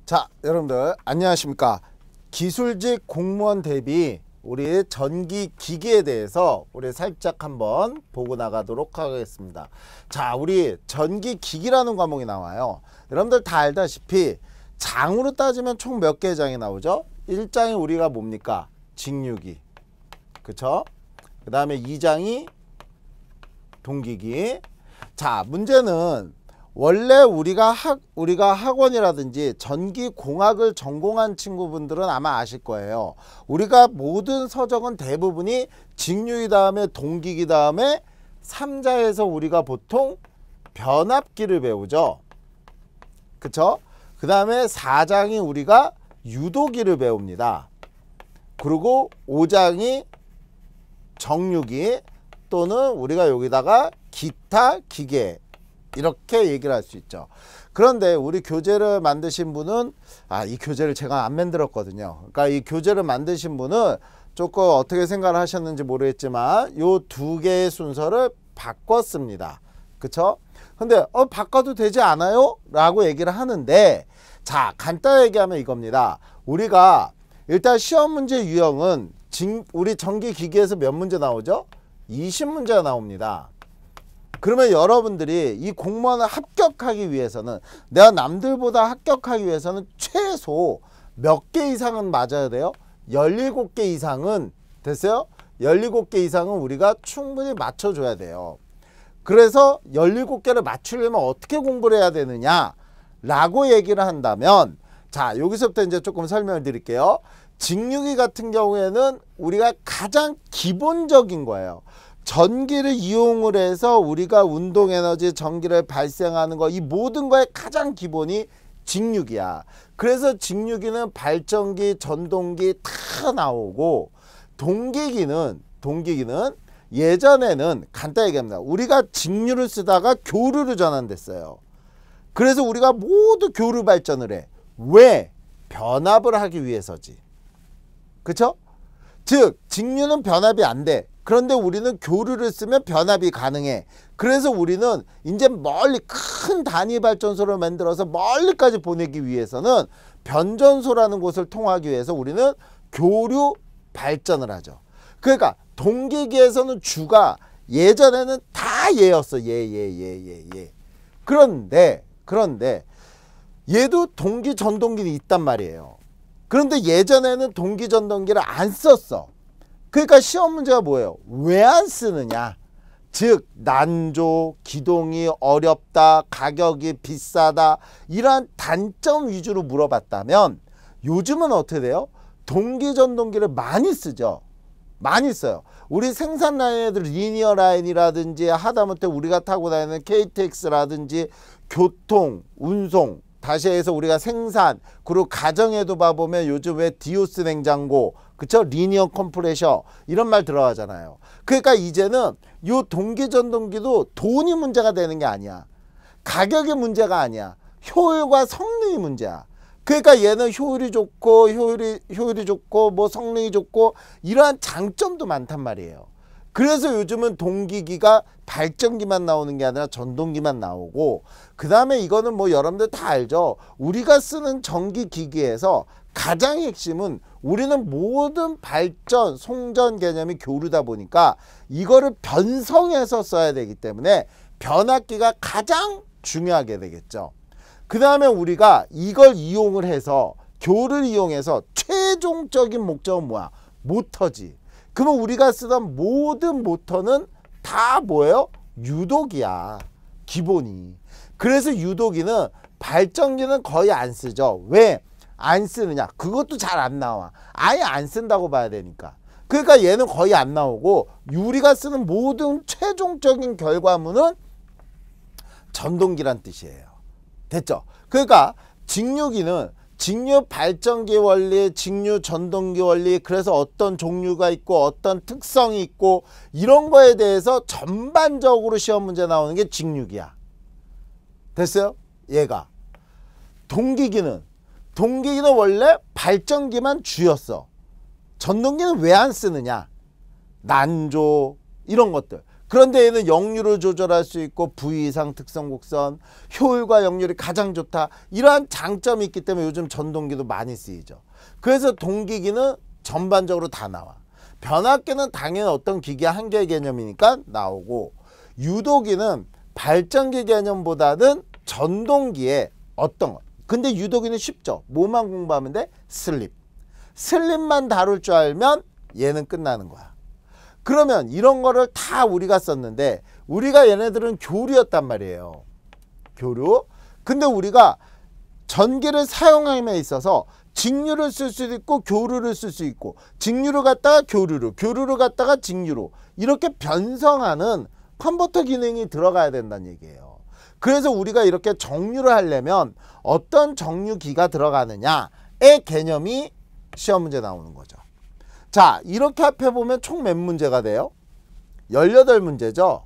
자, 여러분들 안녕하십니까. 기술직 공무원 대비 우리 전기 기기에 대해서 우리 살짝 한번 보고 나가도록 하겠습니다. 자, 우리 전기 기기라는 과목이 나와요. 여러분들 다 알다시피 장으로 따지면 총 몇 개의 장이 나오죠? 1장이 우리가 뭡니까? 직류기. 그쵸? 그 다음에 2장이 동기기. 자, 문제는 원래 우리가 학원이라든지 전기공학을 전공한 친구분들은 아마 아실 거예요. 우리가 모든 서적은 대부분이 직류기 다음에 동기기 다음에 3자에서 우리가 보통 변압기를 배우죠. 그쵸? 그 다음에 4장이 우리가 유도기를 배웁니다. 그리고 5장이 정류기 또는 우리가 여기다가 기타 기계 이렇게 얘기를 할 수 있죠. 그런데 우리 교재를 만드신 분은 이 교재를 제가 안 만들었거든요. 그러니까 이 교재를 만드신 분은 조금 어떻게 생각을 하셨는지 모르겠지만 요 두 개의 순서를 바꿨습니다. 그쵸? 근데 바꿔도 되지 않아요? 라고 얘기를 하는데, 자, 간단히 얘기하면 이겁니다. 우리가 일단 시험 문제 유형은 우리 전기기기에서 몇 문제 나오죠? 20문제가 나옵니다. 그러면 여러분들이 이 공무원을 합격하기 위해서는, 내가 남들보다 합격하기 위해서는 최소 몇 개 이상은 맞아야 돼요? 17개 이상은, 됐어요? 17개 이상은 우리가 충분히 맞춰줘야 돼요. 그래서 17개를 맞추려면 어떻게 공부를 해야 되느냐 라고 얘기를 한다면, 자, 여기서부터 이제 조금 설명을 드릴게요. 직류기 같은 경우에는 우리가 가장 기본적인 거예요. 전기를 이용을 해서 우리가 운동에너지, 전기를 발생하는 거, 이 모든 거의 가장 기본이 직류기야. 그래서 직류기는 발전기, 전동기 다 나오고, 동기기는 예전에는 간단히 얘기합니다. 우리가 직류를 쓰다가 교류로 전환됐어요. 그래서 우리가 모두 교류 발전을 해. 왜? 변압을 하기 위해서지. 그쵸? 즉 직류는 변압이 안 돼. 그런데 우리는 교류를 쓰면 변압이 가능해. 그래서 우리는 이제 멀리 큰 단위 발전소를 만들어서 멀리까지 보내기 위해서는 변전소라는 곳을 통하기 위해서 우리는 교류 발전을 하죠. 그러니까 동기기에서는 주가 예전에는 다 얘였어. 얘. 그런데 얘도 동기 전동기는 있단 말이에요. 그런데 예전에는 동기 전동기를 안 썼어. 그러니까 시험 문제가 뭐예요? 왜 안 쓰느냐? 즉 난조, 기동이 어렵다, 가격이 비싸다, 이러한 단점 위주로 물어봤다면, 요즘은 어떻게 돼요? 동기 전동기를 많이 쓰죠. 많이 써요. 우리 생산 라인에도 리니어 라인이라든지 하다못해 우리가 타고 다니는 KTX라든지 교통, 운송, 다시 해서 우리가 생산, 그리고 가정에도 봐보면 요즘 왜 디오스 냉장고, 그쵸? 리니어 컴프레셔 이런 말 들어가잖아요. 그러니까 이제는 요 동기 전동기도 돈이 문제가 되는 게 아니야. 가격이 문제가 아니야. 효율과 성능이 문제야. 그러니까 얘는 효율이 좋고 뭐 성능이 좋고 이러한 장점도 많단 말이에요. 그래서 요즘은 동기기가 발전기만 나오는 게 아니라 전동기만 나오고, 그 다음에 이거는 뭐 여러분들 다 알죠. 우리가 쓰는 전기기기에서 가장 핵심은 우리는 모든 발전, 송전 개념이 교류다 보니까 이거를 변성해서 써야 되기 때문에 변압기가 가장 중요하게 되겠죠. 그 다음에 우리가 이걸 이용을 해서, 교를 이용해서 최종적인 목적은 뭐야? 모터지. 그러면 우리가 쓰던 모든 모터는 다 뭐예요? 유도기야. 기본이. 그래서 유도기는, 발전기는 거의 안 쓰죠. 왜 안 쓰느냐? 그것도 잘 안 나와. 아예 안 쓴다고 봐야 되니까. 그러니까 얘는 거의 안 나오고, 우리가 쓰는 모든 최종적인 결과물은 전동기란 뜻이에요. 됐죠? 그러니까 직류기는 직류 발전기 원리, 직류 전동기 원리, 그래서 어떤 종류가 있고 어떤 특성이 있고 이런 거에 대해서 전반적으로 시험 문제 나오는 게 직류기야. 됐어요? 얘가. 동기기는 원래 발전기만 주였어. 전동기는 왜 안 쓰느냐? 난조 이런 것들. 그런데 얘는 역류를 조절할 수 있고 V 이상 특성 곡선, 효율과 역률이 가장 좋다. 이러한 장점이 있기 때문에 요즘 전동기도 많이 쓰이죠. 그래서 동기기는 전반적으로 다 나와. 변압기는 당연히 어떤 기계 한 개의 개념이니까 나오고, 유도기는 발전기 개념보다는 전동기의 어떤 것. 근데 유도기는 쉽죠. 뭐만 공부하면 돼? 슬립. 슬립만 다룰 줄 알면 얘는 끝나는 거야. 그러면 이런 거를 다 우리가 썼는데, 우리가 얘네들은 교류였단 말이에요. 교류. 근데 우리가 전기를 사용함에 있어서 직류를 쓸 수도 있고 교류를 쓸 수 있고, 직류를 갖다가 교류로, 교류를 갖다가 직류로 이렇게 변성하는 컨버터 기능이 들어가야 된다는 얘기예요. 그래서 우리가 이렇게 정류를 하려면 어떤 정류기가 들어가느냐의 개념이 시험 문제 나오는 거죠. 자, 이렇게 합해보면 총 몇 문제가 돼요? 18문제죠.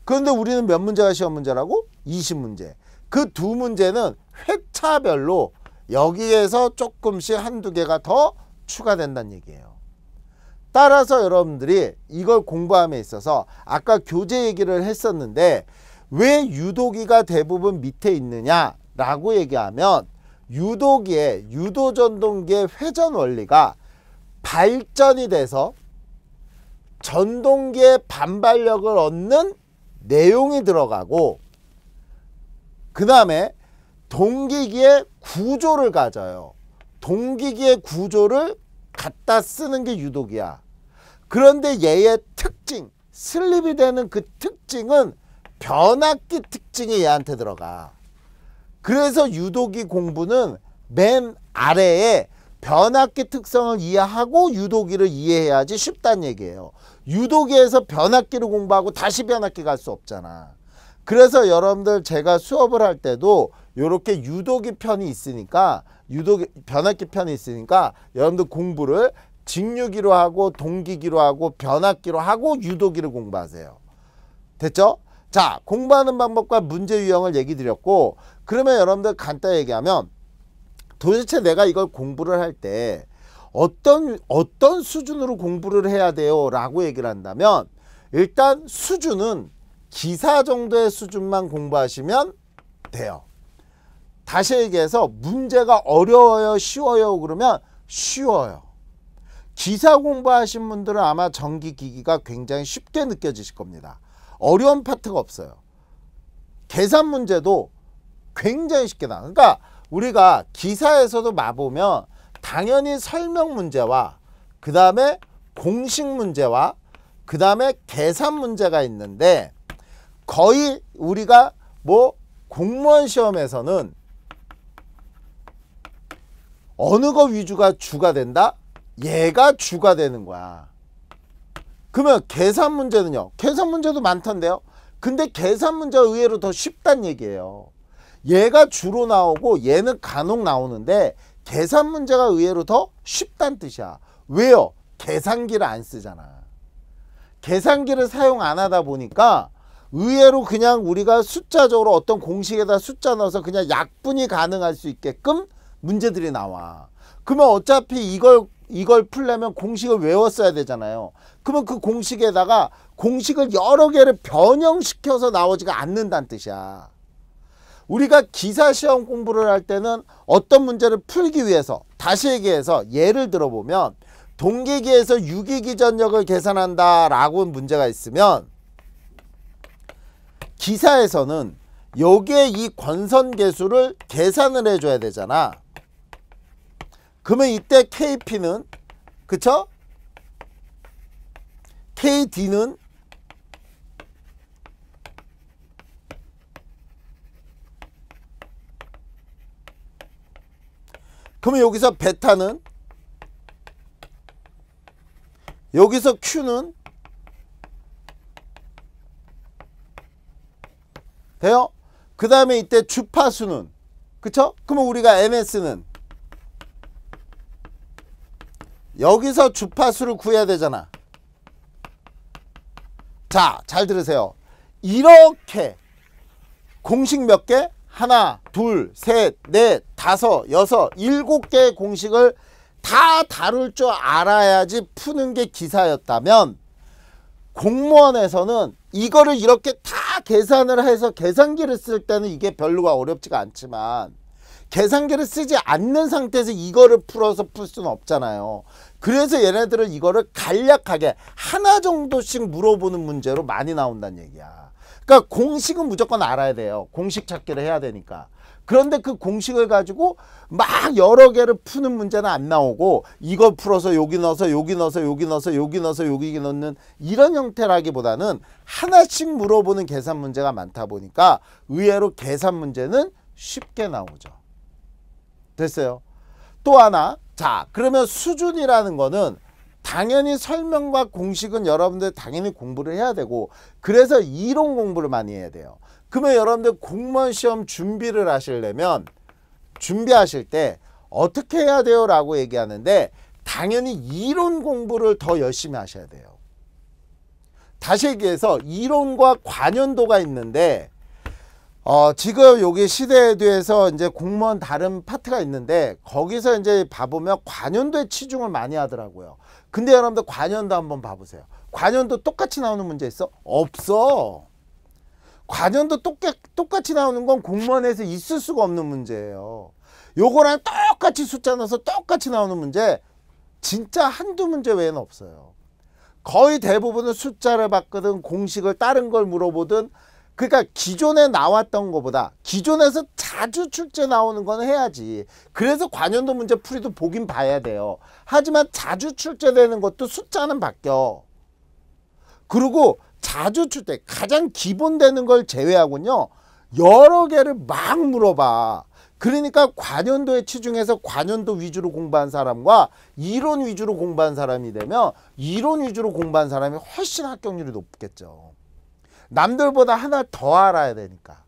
그런데 우리는 몇 문제가 시험 문제라고? 20문제. 그 두 문제는 회차별로 여기에서 조금씩 한두 개가 더 추가된다는 얘기예요. 따라서 여러분들이 이걸 공부함에 있어서 아까 교재 얘기를 했었는데, 왜 유도기가 대부분 밑에 있느냐라고 얘기하면, 유도기의 유도전동기의 회전 원리가 발전이 돼서 전동기의 반발력을 얻는 내용이 들어가고, 그 다음에 동기기의 구조를 가져요. 동기기의 구조를 갖다 쓰는 게 유도기야. 그런데 얘의 특징, 슬립이 되는 그 특징은 변압기 특징이 얘한테 들어가. 그래서 유도기 공부는 맨 아래에 변압기 특성을 이해하고 유도기를 이해해야지 쉽다는 얘기예요. 유도기에서 변압기를 공부하고 다시 변압기 갈 수 없잖아. 그래서 여러분들 제가 수업을 할 때도 이렇게 유도기 편이 있으니까, 변압기 편이 있으니까 여러분들 공부를 직류기로 하고 동기기로 하고 변압기로 하고 유도기를 공부하세요. 됐죠? 자, 공부하는 방법과 문제 유형을 얘기 드렸고, 그러면 여러분들 간단히 얘기하면, 도대체 내가 이걸 공부를 할 때 어떤 수준으로 공부를 해야 돼요 라고 얘기를 한다면, 일단 수준은 기사 정도의 수준만 공부하시면 돼요. 다시 얘기해서 문제가 어려워요 쉬워요 그러면 쉬워요. 기사 공부하신 분들은 아마 전기기기가 굉장히 쉽게 느껴지실 겁니다. 어려운 파트가 없어요. 계산 문제도 굉장히 쉽게 나와. 그러니까 우리가 기사에서도 봐보면 당연히 설명 문제와 그 다음에 공식 문제와 그 다음에 계산 문제가 있는데, 거의 우리가 뭐 공무원 시험에서는 어느 거 위주가 주가 된다? 얘가 주가 되는 거야. 그러면 계산 문제는요? 계산 문제도 많던데요? 근데 계산 문제가 의외로 더 쉽단 얘기예요. 얘가 주로 나오고 얘는 간혹 나오는데 계산 문제가 의외로 더 쉽단 뜻이야. 왜요? 계산기를 안 쓰잖아. 계산기를 사용 안 하다 보니까 의외로 그냥 우리가 숫자적으로 어떤 공식에다 숫자 넣어서 그냥 약분이 가능할 수 있게끔 문제들이 나와. 그러면 어차피 이걸 풀려면 공식을 외웠어야 되잖아요. 그러면 그 공식에다가 공식을 여러 개를 변형시켜서 나오지가 않는다는 뜻이야. 우리가 기사시험 공부를 할 때는 어떤 문제를 풀기 위해서, 다시 얘기해서 예를 들어보면 동기기에서 유기기 전력을 계산한다 라고 문제가 있으면, 기사에서는 여기에 이 권선계수를 계산을 해줘야 되잖아. 그러면 이때 KP는, 그쵸? KD는 그러면 여기서 베타는, 여기서 Q는 돼요? 그 다음에 이때 주파수는, 그쵸? 그러면 우리가 MS는 여기서 주파수를 구해야 되잖아. 자, 잘 들으세요. 이렇게 공식 몇 개? 하나, 둘, 셋, 넷, 다섯, 여섯, 7개의 공식을 다 다룰 줄 알아야지 푸는 게 기사였다면, 공무원에서는 이거를 이렇게 다 계산을 해서 계산기를 쓸 때는 이게 별로가 어렵지가 않지만 계산기를 쓰지 않는 상태에서 이거를 풀어서 풀 수는 없잖아요. 그래서 얘네들은 이거를 간략하게 하나 정도씩 물어보는 문제로 많이 나온다는 얘기야. 그러니까 공식은 무조건 알아야 돼요. 공식 찾기를 해야 되니까. 그런데 그 공식을 가지고 막 여러 개를 푸는 문제는 안 나오고 이거 풀어서 여기 넣어서 여기 넣어서 여기 넣어서 여기 넣어서 여기 넣는 이런 형태라기보다는 하나씩 물어보는 계산 문제가 많다 보니까 의외로 계산 문제는 쉽게 나오죠. 됐어요. 또 하나, 자 그러면 수준이라는 거는 당연히 설명과 공식은 여러분들 당연히 공부를 해야 되고 그래서 이론 공부를 많이 해야 돼요. 그러면 여러분들 공무원 시험 준비를 하시려면 준비하실 때 어떻게 해야 돼요? 라고 얘기하는데 당연히 이론 공부를 더 열심히 하셔야 돼요. 다시 얘기해서 이론과 관연도가 있는데 지금 여기 시대에듀에서 이제 공무원 다른 파트가 있는데 거기서 이제 봐보면 관연도에 치중을 많이 하더라고요. 근데 여러분들 관연도 한번 봐보세요. 관연도 똑같이 나오는 문제 있어? 없어. 관연도 똑같이 나오는 건 공무원에서 있을 수가 없는 문제예요. 요거랑 똑같이 숫자 넣어서 똑같이 나오는 문제 진짜 한두 문제 외에는 없어요. 거의 대부분은 숫자를 바꾸든 공식을 다른 걸 물어보든 그러니까 기존에 나왔던 것보다 기존에서 자주 출제 나오는 건 해야지. 그래서 관연도 문제 풀이도 보긴 봐야 돼요. 하지만 자주 출제되는 것도 숫자는 바뀌어. 그리고 자주 출제 가장 기본되는 걸 제외하고는요 여러 개를 막 물어봐. 그러니까 관연도에 치중해서 관연도 위주로 공부한 사람과 이론 위주로 공부한 사람이 되면 이론 위주로 공부한 사람이 훨씬 합격률이 높겠죠. 남들보다 하나 더 알아야 되니까.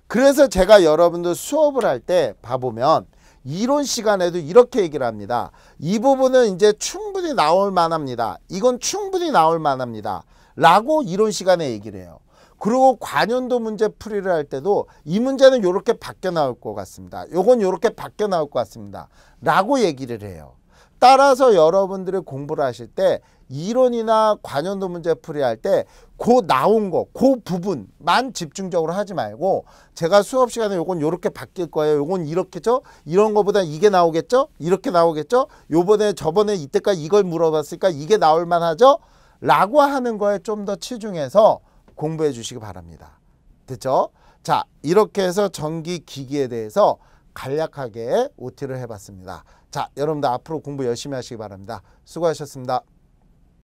그래서 제가 여러분들 수업을 할 때 봐보면 이론 시간에도 이렇게 얘기를 합니다. 이 부분은 이제 충분히 나올 만합니다. 이건 충분히 나올 만합니다. 라고 이론 시간에 얘기를 해요. 그리고 관연도 문제 풀이를 할 때도 이 문제는 이렇게 바뀌어 나올 것 같습니다. 요건 이렇게 바뀌어 나올 것 같습니다. 라고 얘기를 해요. 따라서 여러분들이 공부를 하실 때 이론이나 관연도 문제 풀이할 때 그 나온 거, 그 부분만 집중적으로 하지 말고 제가 수업 시간에 요건 요렇게 바뀔 거예요. 요건 이렇게죠. 이런 거보다 이게 나오겠죠. 이렇게 나오겠죠. 요번에 저번에 이때까지 이걸 물어봤으니까 이게 나올 만하죠. 라고 하는 거에 좀 더 치중해서 공부해 주시기 바랍니다. 됐죠? 자, 이렇게 해서 전기기기에 대해서 간략하게 OT를 해봤습니다. 자, 여러분들 앞으로 공부 열심히 하시기 바랍니다. 수고하셨습니다.